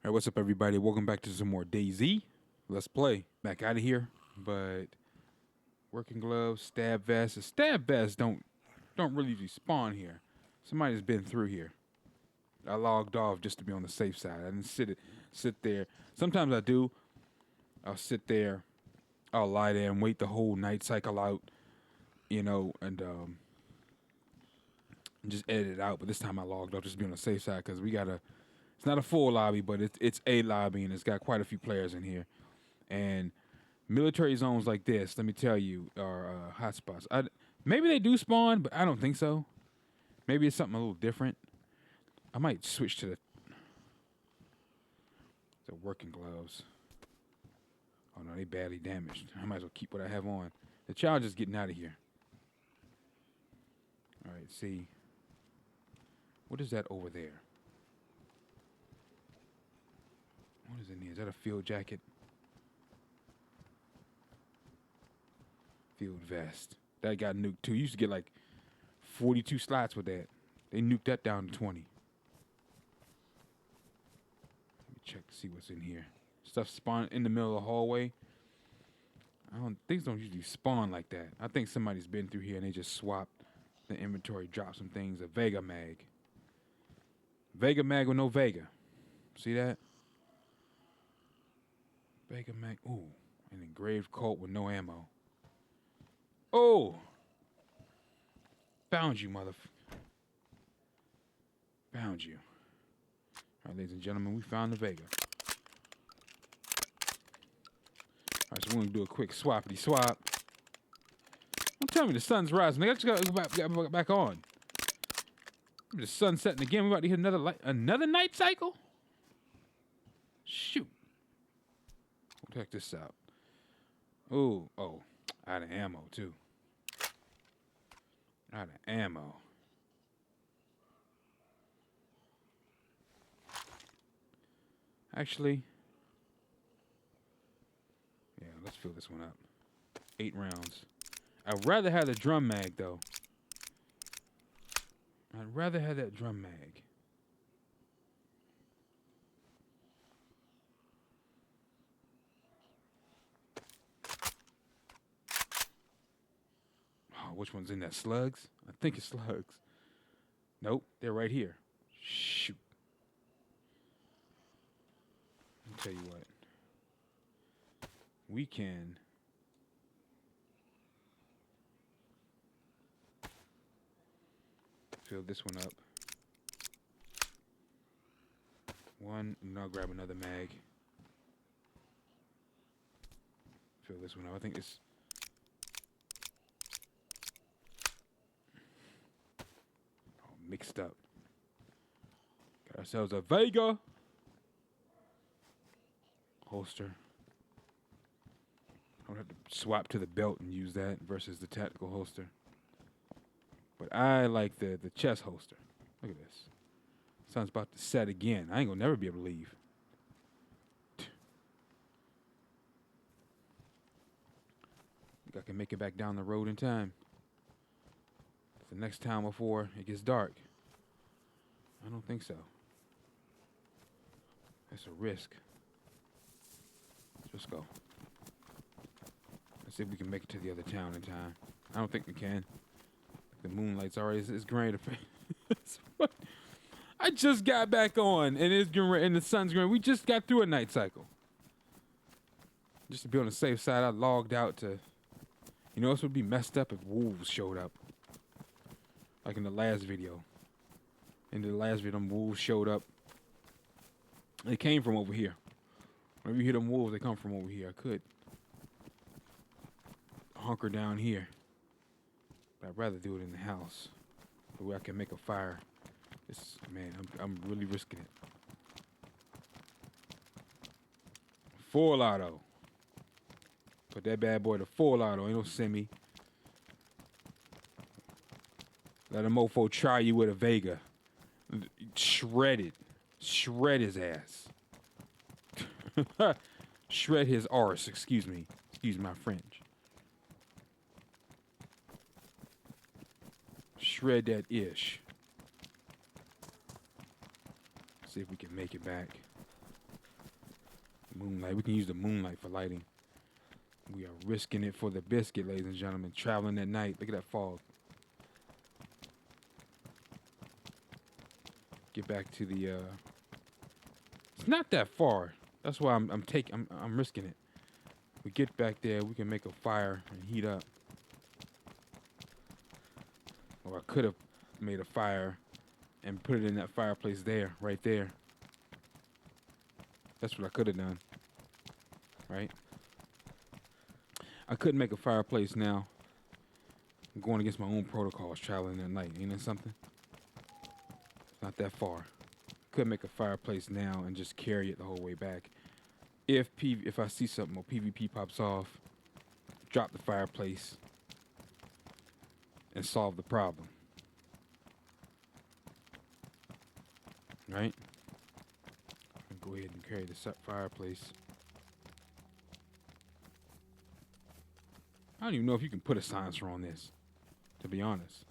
All right, what's up, everybody? Welcome back to some more DayZ. Let's play. Back out of here, but working gloves, stab vests. The stab vests don't really respawn here. Somebody's been through here. I logged off just to be on the safe side. I didn't sit there. Sometimes I do. I'll sit there. I'll lie there and wait the whole night cycle out, and just edit it out. But this time I logged off just to be on the safe side because we gotta. It's not a full lobby, but it's a lobby, and it's got quite a few players in here. And military zones like this, let me tell you, are hotspots. Maybe they do spawn, but I don't think so. Maybe it's something a little different. I might switch to the working gloves. Oh no, they badly damaged. I might as well keep what I have on. The challenge is getting out of here. All right, see. What is that over there? What is in there? Is that a field jacket? Field vest. That got nuked too. You used to get like 42 slots with that. They nuked that down to 20. Let me check to see what's in here. Stuff spawn in the middle of the hallway. Things don't usually spawn like that. I think somebody's been through here and they just swapped the inventory, dropped some things. A Vega mag. Vega mag with no Vega. See that? Vega mag. Ooh, an engraved Colt with no ammo. Oh! Found you, Found you. All right, ladies and gentlemen, we found the Vega. All right, so we're going to do a quick swappity swap. Don't tell me the sun's rising. I just got to go back on. The sun's setting again. We're about to hit another night cycle? Shoot. We'll check this out. Oh, out of ammo, too. Out of ammo. Actually, yeah, let's fill this one up. 8 rounds. I'd rather have the drum mag, though. I'd rather have that drum mag. Oh, which one's in that? Slugs? I think it's slugs. Nope, they're right here. Shoot. I'll tell you what. We can fill this one up. One, and I'll grab another mag. Fill this one up. I think it's... Oh, mixed up. Got ourselves a Vega holster. I would have to swap to the belt and use that versus the tactical holster. But I like the chest holster. Look at this. Sun's about to set again. I ain't gonna never be able to leave. Think I can make it back down the road in time. The next town before it gets dark. I don't think so. That's a risk. Let's go. Let's see if we can make it to the other town in time. I don't think we can. The moonlight's already it's great. I just got back on, and the sun's green. We just got through a night cycle. Just to be on the safe side, I logged out to. You know, this would be messed up if wolves showed up. Like in the last video. In the last video, them wolves showed up. They came from over here. Whenever you hear them wolves, they come from over here. I could hunker down here. But I'd rather do it in the house. Where I can make a fire. Man, I'm really risking it. Full auto. Put that bad boy to full auto. Ain't no semi. Let a mofo try you with a Vega. Shred it. Shred his ass. Shred his arse. Excuse me. Excuse my French. Shred that ish. See if we can make it back. Moonlight. We can use the moonlight for lighting. We are risking it for the biscuit, ladies and gentlemen. Traveling at night. Look at that fog. Get back to the. It's not that far. That's why I'm risking it. We get back there. We can make a fire and heat up. Or I could have made a fire and put it in that fireplace there, right there. That's what I could have done. Right? I couldn't make a fireplace now. I'm going against my own protocols traveling at night. Ain't that something? It's not that far. Could make a fireplace now and just carry it the whole way back. If I see something or PvP pops off, drop the fireplace and solve the problem. Right? Go ahead and carry the fireplace. I don't even know if you can put a silencer on this, to be honest.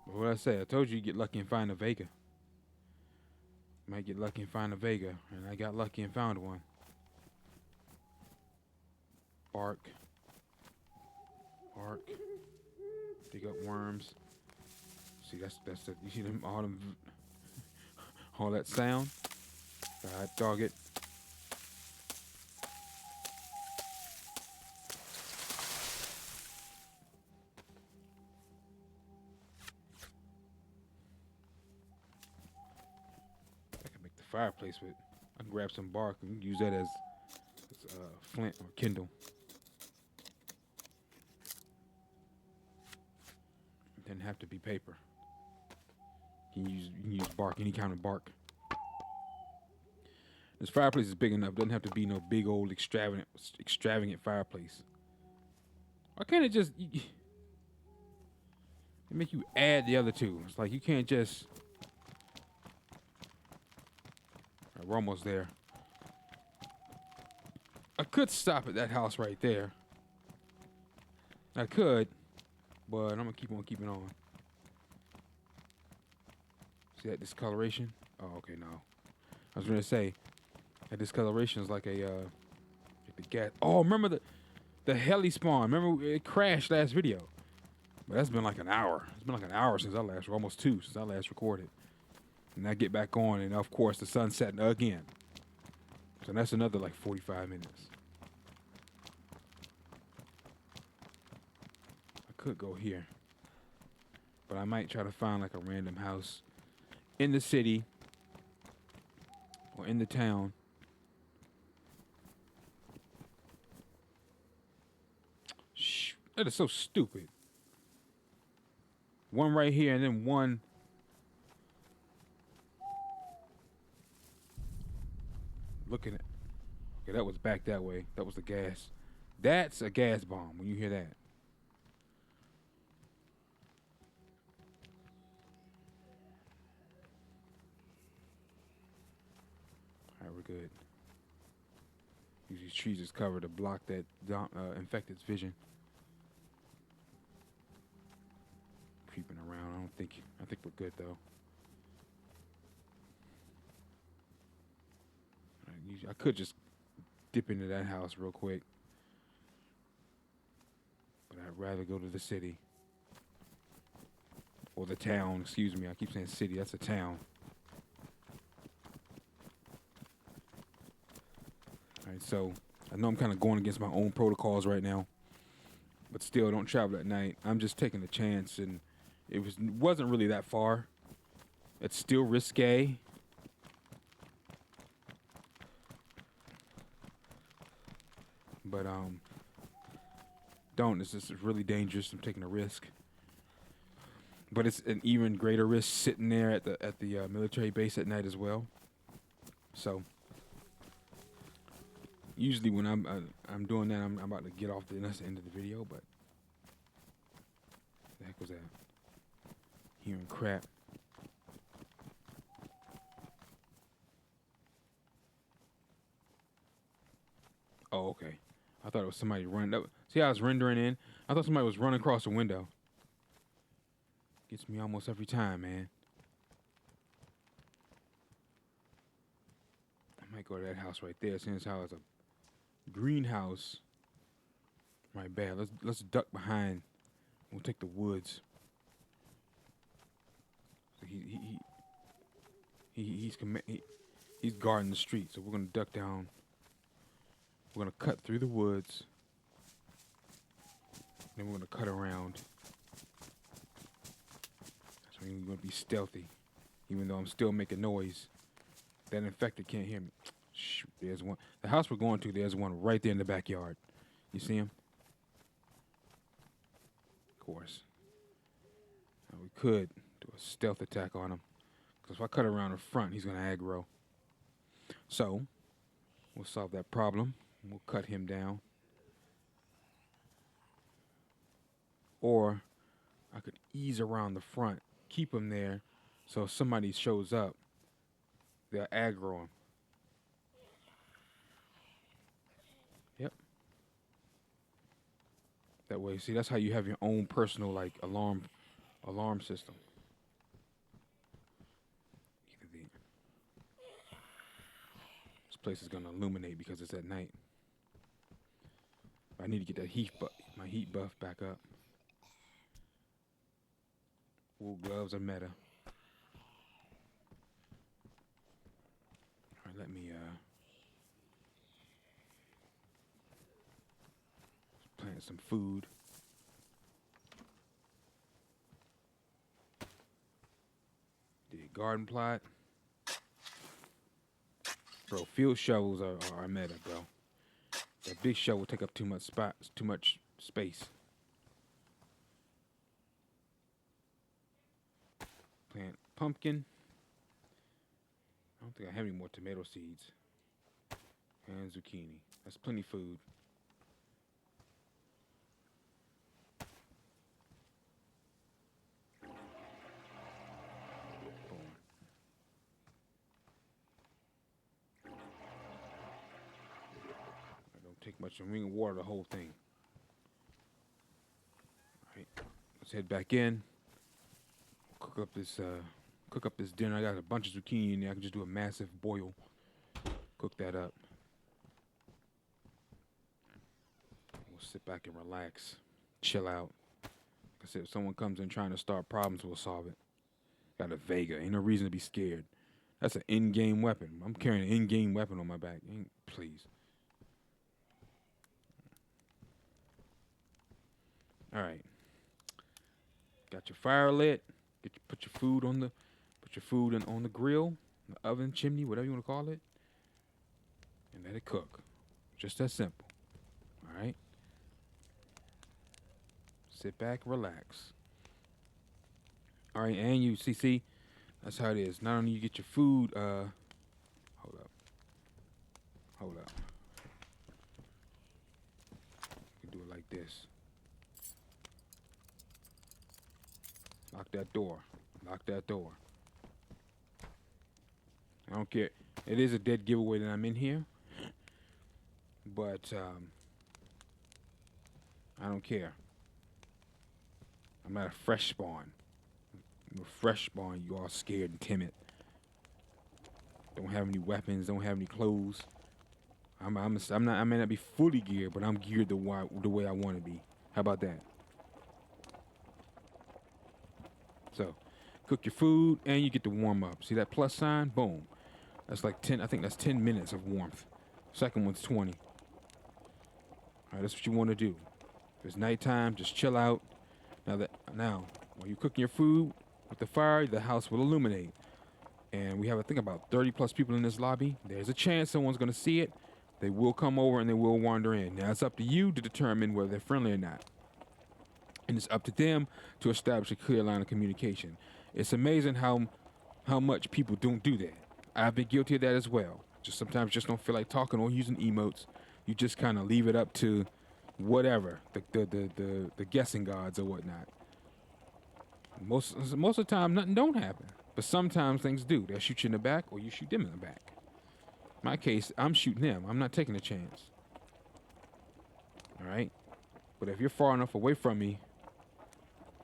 But what I say, I told you get lucky and find a Vega. Might get lucky and find a Vega, and I got lucky and found one. Bark. Dig up worms. See, that's the, you see them all that sound? Alright, dog it. I can make the fireplace with. I can grab some bark and use that as flint or kindle. It doesn't have to be paper. You can use bark, any kind of bark. This fireplace is big enough. Doesn't have to be no big old extravagant fireplace. Why can't it just it make you add the other two? It's like you can't just. All right, we're almost there. I could stop at that house right there. I could, but I'm gonna keep on keeping on. See that discoloration? Oh, okay, no. I was gonna say that discoloration is like a like the gas. Oh, remember the heli spawn? Remember it crashed last video? But that's been like an hour. It's been like an hour since I last, or almost 2 since I last recorded. And I get back on, and of course the sun's setting again. So that's another like 45 minutes. I could go here, but I might try to find like a random house in the city or in the town. Shh, that is so stupid. One right here and then one. Looking at. Okay, that was back that way. That was the gas. That's a gas bomb when you hear that. We're good. Use these trees as cover to block that infected's vision. Creeping around. I think we're good though. I could just dip into that house real quick, but I'd rather go to the city or the town. Excuse me. I keep saying city. That's a town. Alright, so I know I'm kind of going against my own protocols right now, but still, don't travel at night. I'm just taking a chance, and it wasn't really that far. It's still risque. But this is really dangerous. I'm taking a risk. But it's an even greater risk sitting there at the military base at night as well. So usually when I'm doing that, I'm about to get off. That's the end of the video. But the heck was that? Hearing crap. Oh, okay. I thought it was somebody running. See how I was rendering in? I thought somebody was running across the window. Gets me almost every time, man. Might go to that house right there. Since how it's a greenhouse. Right, bad. Let's duck behind. We'll take the woods. So he's guarding the street. So we're gonna duck down. We're gonna cut through the woods. Then we're gonna cut around. So we're gonna be stealthy, even though I'm still making noise. That infected can't hear me. Shoot, there's one. The house we're going to, there's one right there in the backyard. You see him? Of course. Now we could do a stealth attack on him. Because if I cut around the front, he's going to aggro. So, we'll solve that problem. We'll cut him down. Or, I could ease around the front, keep him there, so if somebody shows up, they'll aggro him. Yep. That way, see, that's how you have your own personal, like, alarm system. This place is gonna illuminate because it's at night. I need to get that my heat buff back up. Wool gloves are meta. All right, let me plant some food. The garden plot. Bro, field shovels are meta, bro. That big shovel take up too much space. Plant pumpkin. I don't think I have any more tomato seeds. And zucchini. That's plenty food. Take much, and we can water the whole thing. All right, let's head back in. Cook up this dinner. I got a bunch of zucchini in there. I can just do a massive boil. Cook that up. We'll sit back and relax, chill out. Like I said, if someone comes in trying to start problems, we'll solve it. Got a Vega. Ain't no reason to be scared. That's an in-game weapon. I'm carrying an in-game weapon on my back. Please. All right. Got your fire lit. Put your food on the grill, the oven, chimney, whatever you want to call it, and let it cook. Just that simple. All right. Sit back, relax. All right, and you see, that's how it is. Not only you get your food. Hold up. You can do it like this. Lock that door. Lock that door. I don't care. It is a dead giveaway that I'm in here. But I don't care. I'm at a fresh spawn. With fresh spawn, you all scared and timid. Don't have any weapons. Don't have any clothes. I may not be fully geared, but I'm geared the way I want to be. How about that? So, cook your food and you get to warm up. See that plus sign? Boom. That's like 10. I think that's 10 minutes of warmth. Second one's 20. All right, that's what you want to do. If it's nighttime, just chill out. Now, while you're cooking your food with the fire, the house will illuminate. And we have, I think, about 30 plus people in this lobby. There's a chance someone's going to see it. They will come over and they will wander in. Now, it's up to you to determine whether they're friendly or not. And it's up to them to establish a clear line of communication. It's amazing how much people don't do that. I've been guilty of that as well. Sometimes just don't feel like talking or using emotes. You just kind of leave it up to whatever, the guessing gods or whatnot. Most of the time, nothing don't happen. But sometimes things do. They'll shoot you in the back or you shoot them in the back. In my case, I'm shooting them. I'm not taking a chance. All right? But if you're far enough away from me,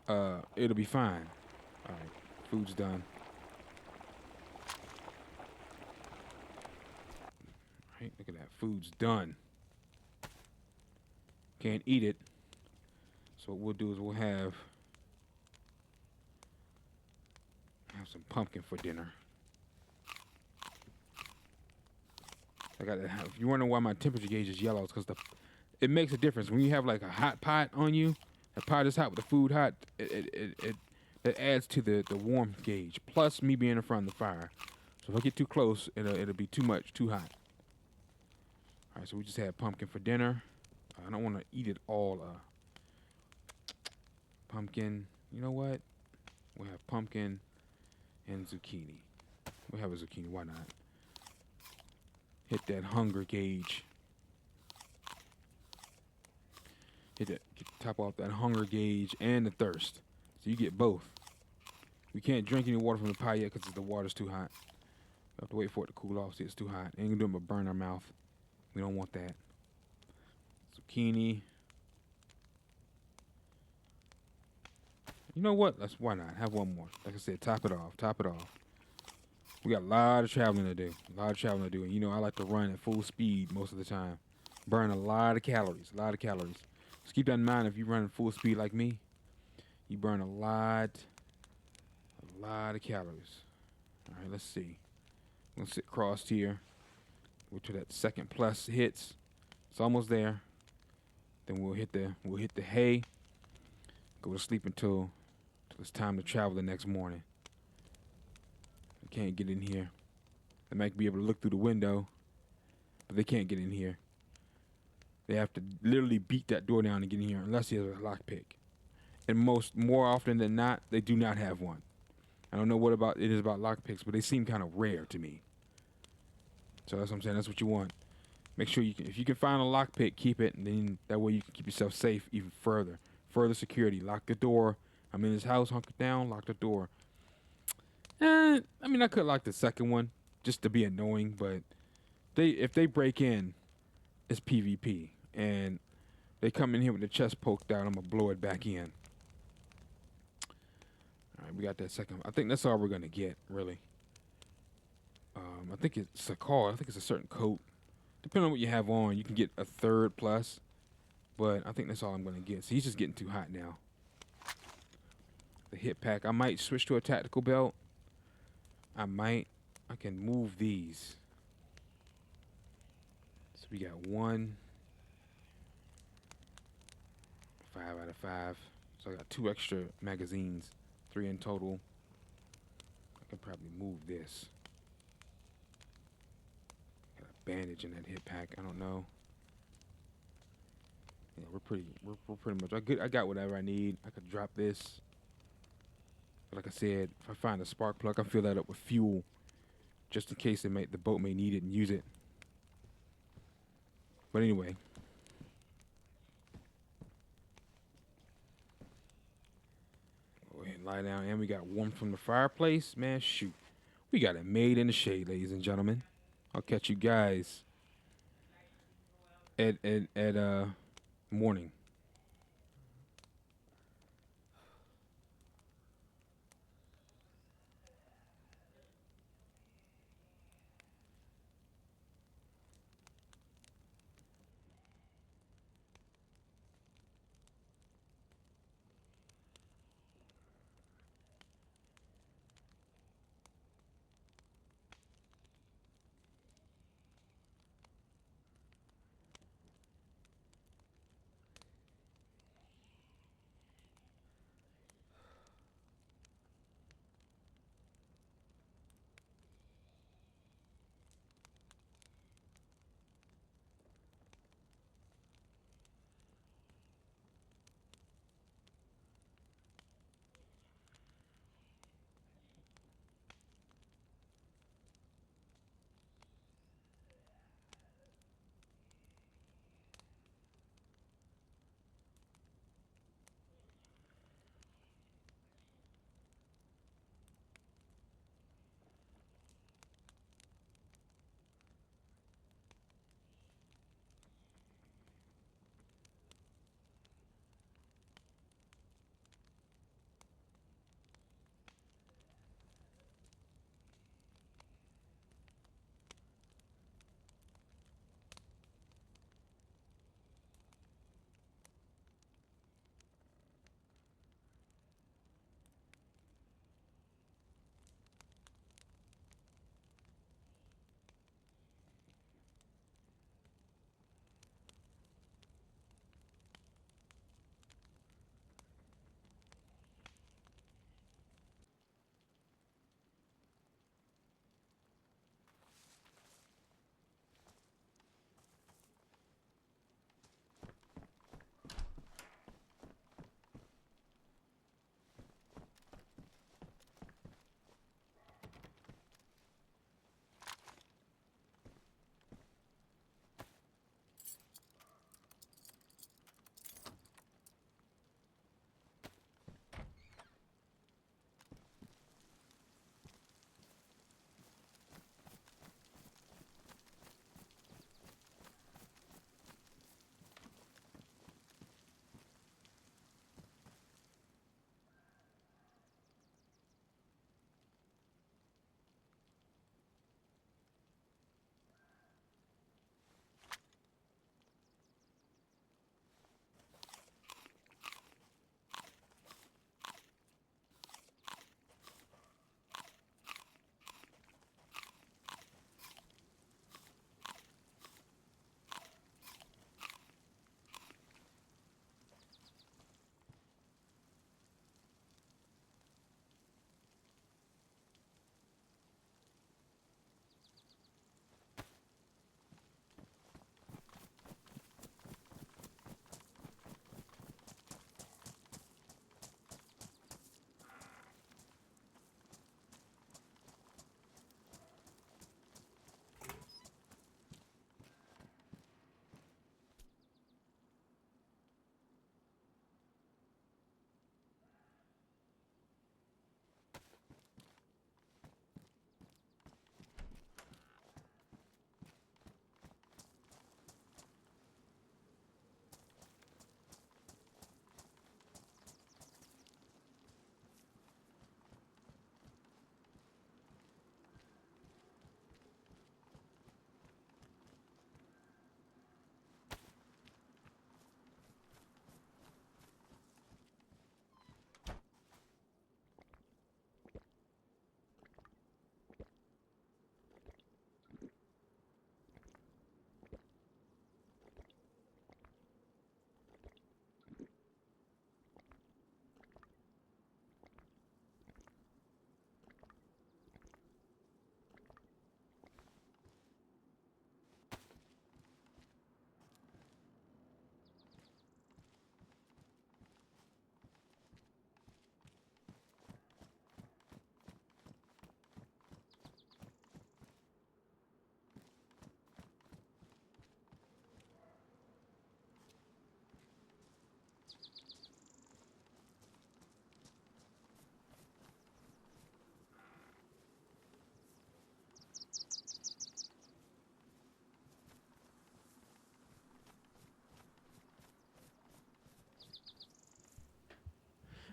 it'll be fine. All right, food's done. Right, look at that. Food's done. Can't eat it. So what we'll do is we'll have some pumpkin for dinner. I got that. If you wonder why my temperature gauge is yellow, it's because it makes a difference when you have like a hot pot on you. The pot is hot with the food hot. It adds to the warmth gauge. Plus me being in front of the fire. So if I get too close, it'll be too much, too hot. All right, so we just had pumpkin for dinner. I don't want to eat it all. Pumpkin. You know what? We'll have pumpkin and zucchini. We'll have a zucchini. Why not? Hit that hunger gauge. Top off that hunger gauge and the thirst. So you get both. We can't drink any water from the pie yet because the water's too hot. We have to wait for it to cool off. See, it's too hot. Ain't gonna do it but burn our mouth. We don't want that. Zucchini. You know what? Why not? Have one more. Like I said, top it off. Top it off. We got a lot of traveling to do. And you know, I like to run at full speed most of the time. Burn a lot of calories. Just keep that in mind. If you run at full speed like me, you burn a lot of calories. All right, let's see. I'm gonna sit crossed here. Wait till that second plus hits. It's almost there. Then we'll hit the hay. Go to sleep until it's time to travel the next morning. I can't get in here. They might be able to look through the window, but they can't get in here. They have to literally beat that door down to get in here unless he has a lockpick. And more often than not, they do not have one. I don't know what it is about lockpicks, but they seem kind of rare to me. So that's what I'm saying. That's what you want. Make sure if you can find a lockpick, keep it, and then that way you can keep yourself safe even further. Further security. Lock the door. I'm in this house, hunkered down. Lock the door. I mean, I could lock the second one just to be annoying, but if they break in, it's PvP, and they come in here with the chest poked out, I'm gonna blow it back in. All right, we got that second. I think that's all we're gonna get, really. I think it's a call. I think it's a certain coat. Depending on what you have on, you can get a third plus, but I think that's all I'm gonna get. So he's just getting too hot now. The hip pack. I might switch to a tactical belt. I can move these. So we got 1, 5 out of 5. So I got 2 extra magazines, 3 in total. I can probably move this. Got a bandage in that hip pack. I don't know. Yeah, we're pretty much. I got whatever I need. I could drop this. But like I said, if I find a spark plug, I can fill that up with fuel, just in case the boat may need it and use it. But anyway, go ahead and lie down. And we got warmth from the fireplace. Man, shoot. We got it made in the shade, ladies and gentlemen. I'll catch you guys at morning.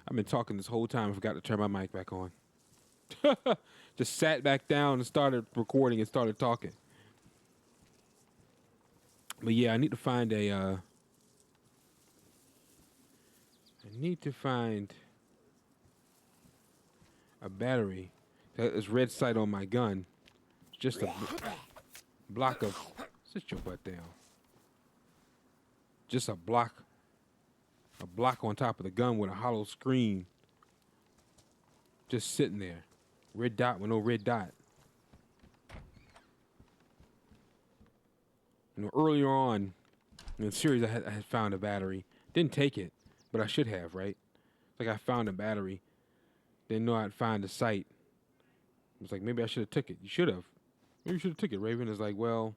I've been talking this whole time. I forgot to turn my mic back on. Just sat back down and started recording and started talking. But yeah, I need to find a battery. That is red sight on my gun. Just a block of. Sit your butt down. Just a block on top of the gun with a hollow screen. Just sitting there. Red dot with no red dot. You know, earlier on in the series, I had found a battery. Didn't take it, but I should have, right? Like I found a battery. Didn't know I'd find the site. I was like, maybe I should have took it. You should have. Maybe you should have took it. Raven is like, well,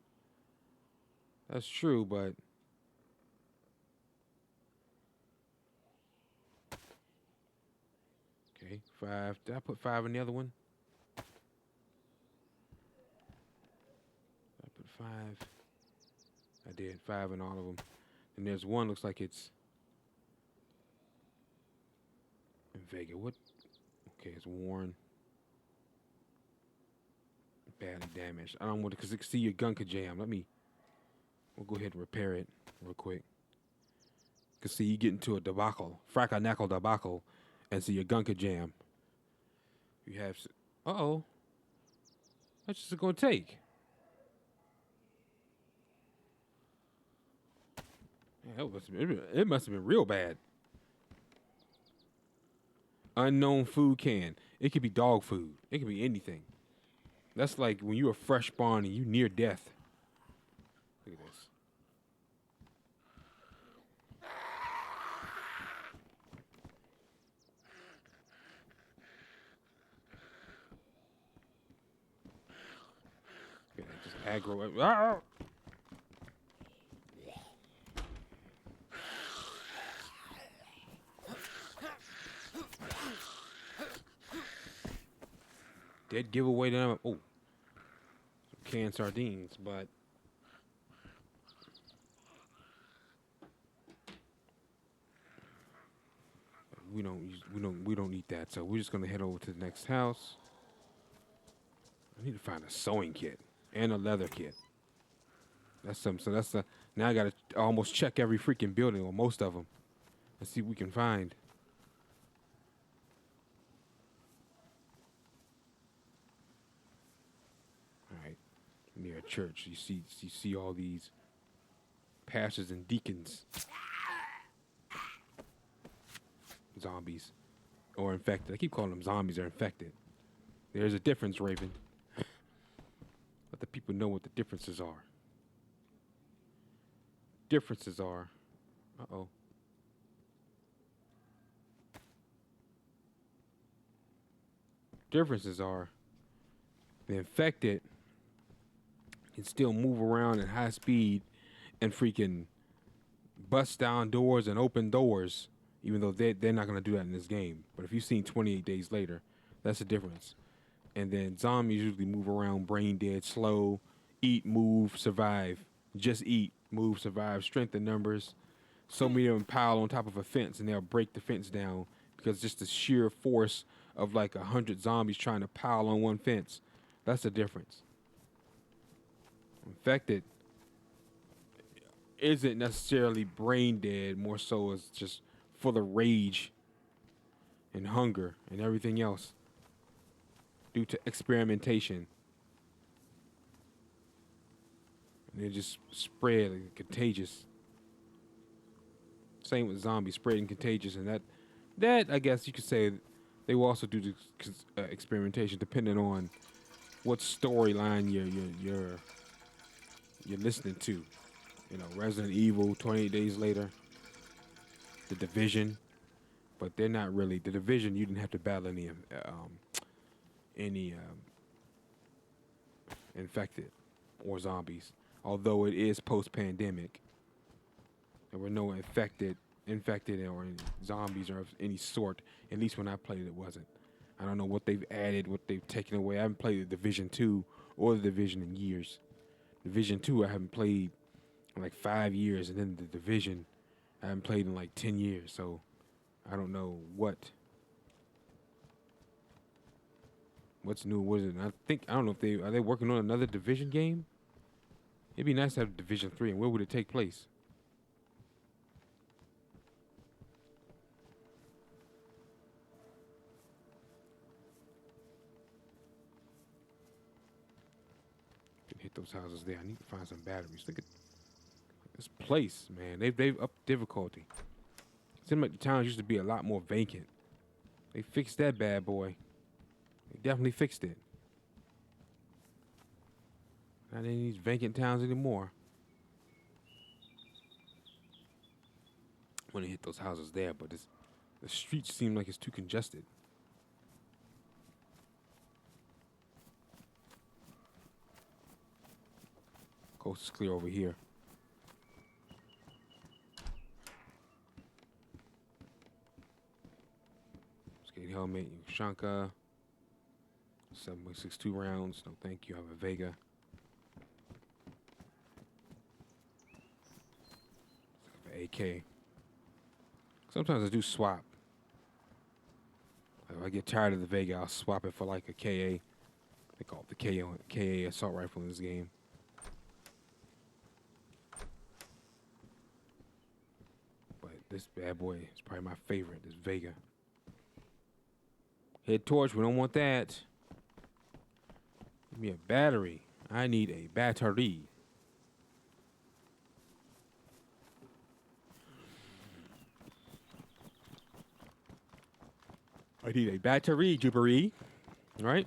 that's true, but okay, 5. Did I put 5 in the other one? I put 5. I did 5 in all of them. And there's one looks like it's in Vega. What? Okay, it's worn. Badly damaged. I don't want to, because see your gun could jam. We'll go ahead and repair it real quick. Because see, you get into a debacle, frack-a-knackle debacle, and see your gun could jam. You have, uh-oh. That's just going to take. Yeah, it must have been real bad. Unknown food can. It could be dog food. It could be anything. That's like when you're a fresh spawn and you near death. Look at this. Yeah, just aggro. Ah! Dead giveaway to them. Oh, some canned sardines, but we don't need that. So we're just gonna head over to the next house. I need to find a sewing kit and a leather kit. That's something. So that's now I gotta almost check every freaking building or most of them. Let's see what we can find. Near a church, you see all these pastors and deacons, zombies, or infected. I keep calling them zombies. They're infected. There's a difference, Raven. Let the people know what the differences are. Differences are, uh-oh. Differences are, the infected can still move around at high speed and freaking bust down doors and open doors, even though they're not going to do that in this game. But if you've seen 28 Days Later, that's the difference. And then zombies usually move around brain dead, slow, eat, move, survive. Just eat, move, survive, strength in numbers. So many of them pile on top of a fence and they'll break the fence down because just the sheer force of like 100 zombies trying to pile on one fence. That's the difference. Infected isn't necessarily brain dead, more so as just full of rage and hunger and everything else due to experimentation. And they just spread and contagious. Same with zombies, spread and contagious, and that I guess you could say they will also do the experimentation depending on what storyline you're listening to. You know, Resident Evil, 28 Days Later, The Division, but they're not really. The Division, you didn't have to battle any infected or zombies, although it is post-pandemic. There were no infected or any zombies or of any sort. At least when I played it wasn't. I don't know what they've added, what they've taken away. I haven't played the Division 2 or the Division in years. Division 2 I haven't played in like 5 years, and then the Division I haven't played in like 10 years. So I don't know what's new. What is it? I don't know if are they working on another Division game? It'd be nice to have Division 3, and where would it take place? Can hit those houses there. I need to find some batteries. Look at this place, man. They've upped difficulty. Seemed like the towns used to be a lot more vacant. They fixed that bad boy. They definitely fixed it. Not in these vacant towns anymore. I want to hit those houses there, but the streets seem like it's too congested. Coast is clear over here. Skate helmet, Shanka. 7.62 rounds. No, thank you. I have a Vega. AK. Sometimes I do swap. If I get tired of the Vega, I'll swap it for like a KA. They call it the KA assault rifle in this game. But this bad boy is probably my favorite, this Vega. Head torch, we don't want that. Give me a battery. I need a battery. I need a battery, Jubilee. All right.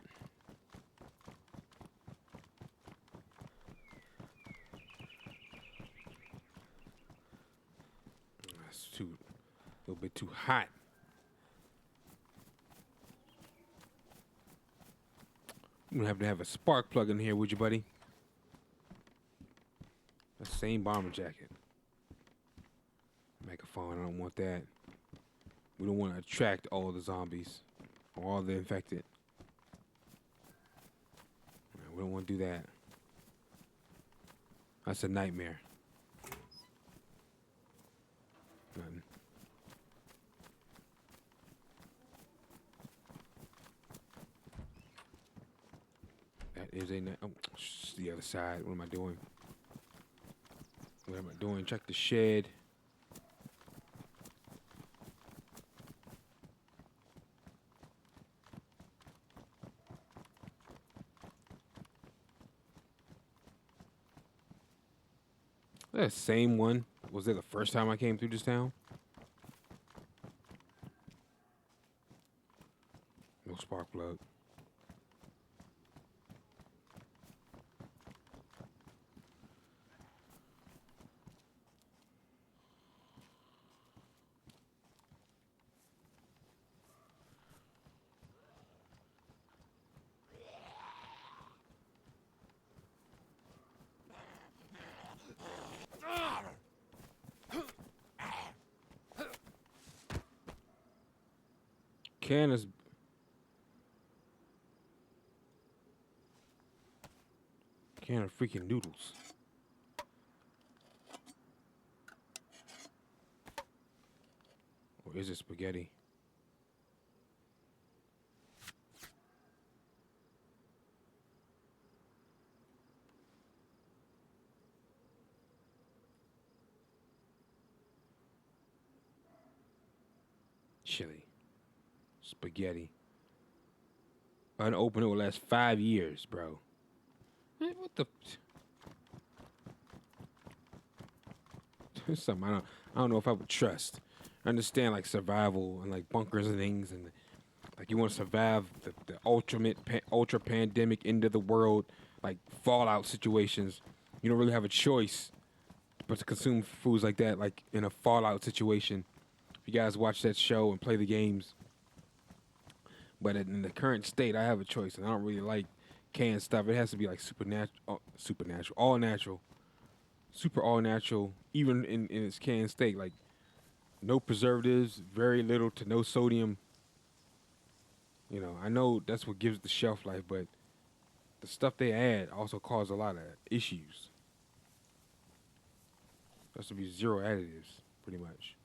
That's a little bit too hot. I'm gonna have a spark plug in here, would you, buddy? The same bomber jacket. Megaphone, I don't want that. We don't want to attract all the zombies or all the infected. We don't want to do that. That's a nightmare. Nothing. That is a oh, the other side. What am I doing? What am I doing? Check the shed. That same one. Was it the first time I came through this town? No spark plug. Can of freaking noodles. Or is it spaghetti? Chili. Spaghetti. Unopened, it will last 5 years, bro. Man, what the? There's something I don't know if I would trust. I understand like survival and like bunkers and things, and like you want to survive the ultra pandemic end of the world, like Fallout situations. You don't really have a choice but to consume foods like that, like in a Fallout situation. If you guys watch that show and play the games. But in the current state, I have a choice, and I don't really like canned stuff. It has to be like supernatural, all natural, super all natural, even in its canned state. Like no preservatives, very little to no sodium. You know, I know that's what gives the shelf life, but the stuff they add also cause a lot of issues. There has to be zero additives, pretty much.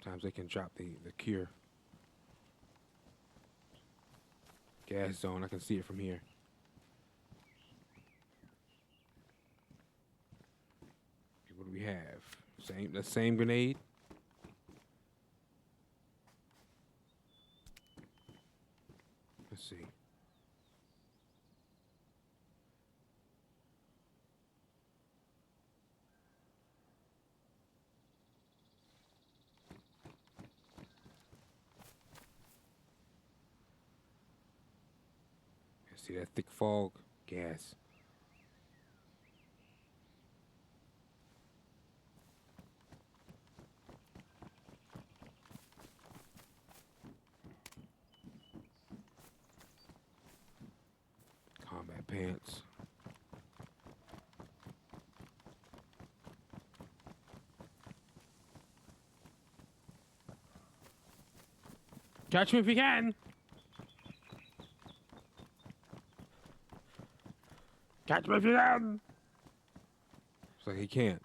Sometimes they can drop the cure. Gas zone, I can see it from here. What do we have? The same grenade. Let's see. See that thick fog? Gas. Combat pants. Catch me if you can. Catch me if you can. It's like he can't.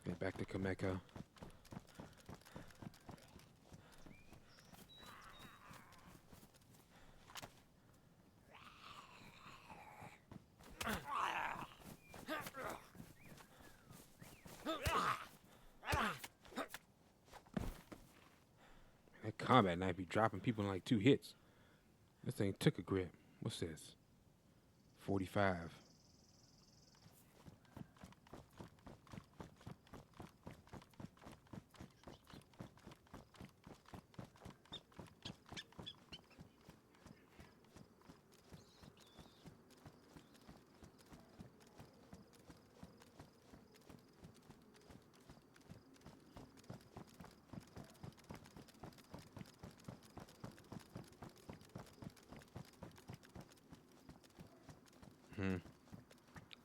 Get back to Kameka. That combat knife be dropping people in like 2 hits. This thing took a grip. What's this? 45.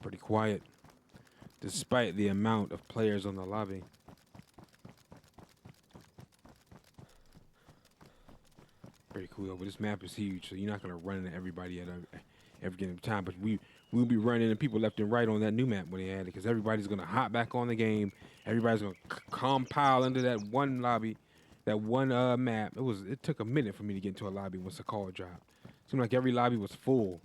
Pretty quiet, despite the amount of players on the lobby. Pretty cool, but this map is huge, so you're not gonna run into everybody at every given time. But we'll be running into people left and right on that new map when they add it, because everybody's gonna hop back on the game. Everybody's gonna compile into that one lobby, that one map. It took a minute for me to get into a lobby once the call dropped. Seemed like every lobby was full.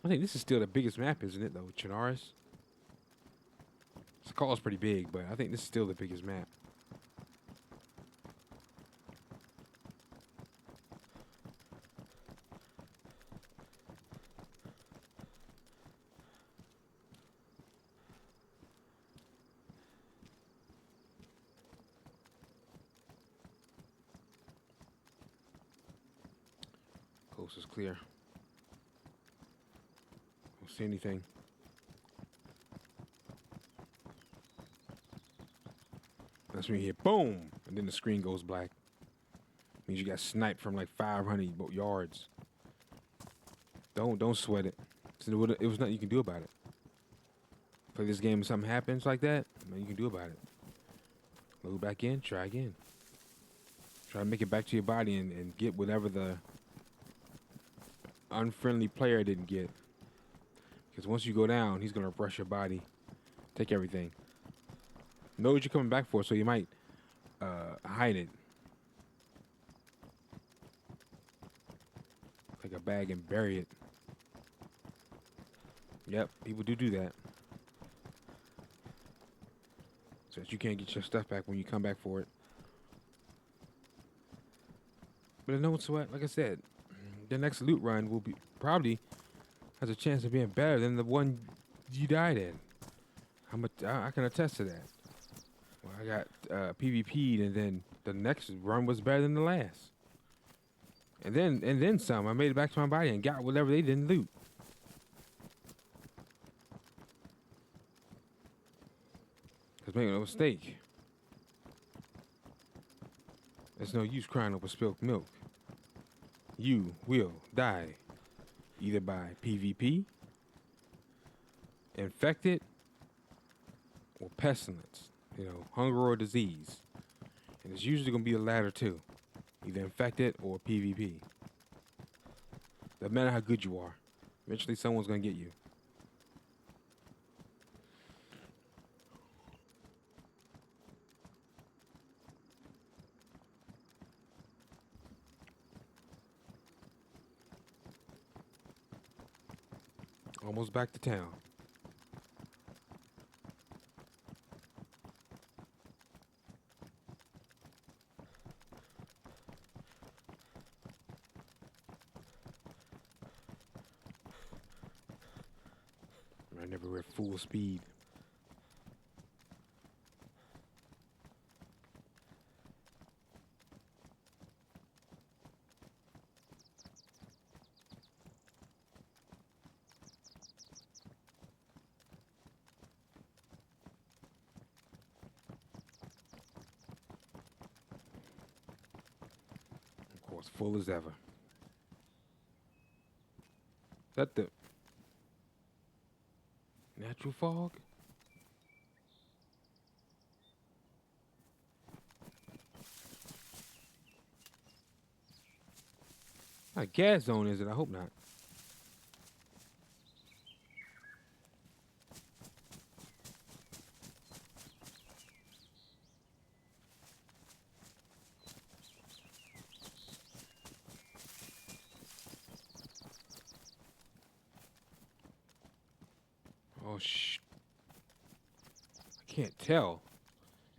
I think this is still the biggest map, isn't it, though, Chinaris? The call is pretty big, but I think this is still the biggest map. Coast is clear. Don't see anything. That's when you hear boom, and then the screen goes black. Means you got sniped from like 500 yards. Don't sweat it. So it was nothing you can do about it. Play this game and something happens like that, nothing you can do about it. Load back in, try again. Try to make it back to your body and get whatever the unfriendly player didn't get. Because once you go down, he's going to rush your body, take everything. Know what you're coming back for, so you might hide it. Take a bag and bury it. Yep, people do that. So that you can't get your stuff back when you come back for it. But no sweat, like I said, the next loot run will be probably has a chance of being better than the one you died in. I can attest to that. Well, I got PvP'd, and then the next run was better than the last. And then some. I made it back to my body and got whatever they didn't loot. Because make no mistake, there's no use crying over spilled milk. You will die either by PvP, infected, or pestilence. You know, hunger or disease. And it's usually going to be the latter too. Either infected or PvP. Doesn't matter how good you are. Eventually someone's gonna get you. Almost back to town. I never at full speed. Of course, full as ever. Is that the natural fog? Not a gas zone, is it? I hope not. Oh, I can't tell.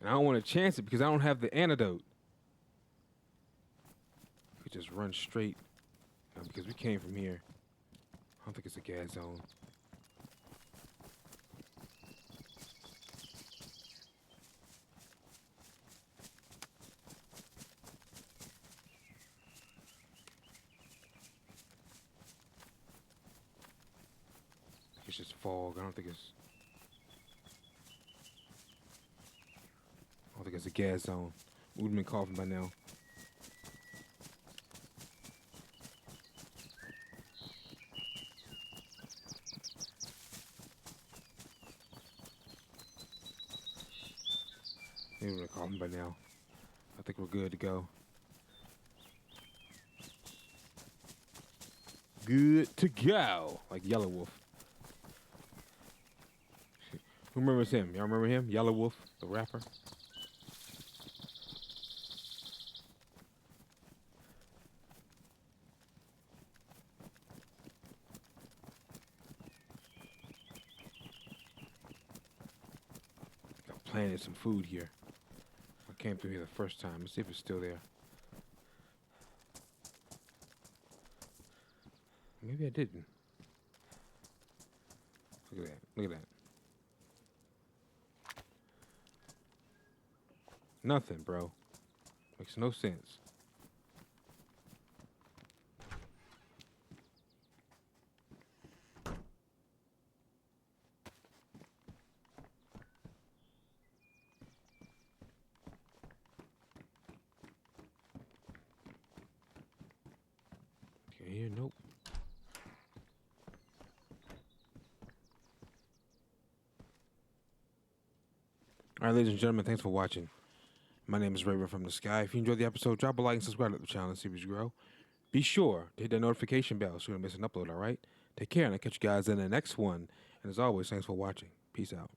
And I don't want to chance it because I don't have the antidote. We could just run straight. No, because we came from here. I don't think it's a gas zone. It's just fog. I don't think it's a gas zone. We would have been coughing by now. We would have been coughing by now. I think we're good to go. Good to go. Like Yellow Wolf. Who remembers him? Y'all remember him? Yellow Wolf, the rapper? I planted some food here. I came through here the first time. Let's see if it's still there. Maybe I didn't. Look at that. Look at that. Nothing, bro. Makes no sense. Okay, here, nope. All right, ladies and gentlemen, thanks for watching. My name is Raven from the Sky. If you enjoyed the episode, drop a like and subscribe to the channel and see us grow. Be sure to hit that notification bell so you don't miss an upload, all right? Take care, and I'll catch you guys in the next one. And as always, thanks for watching. Peace out.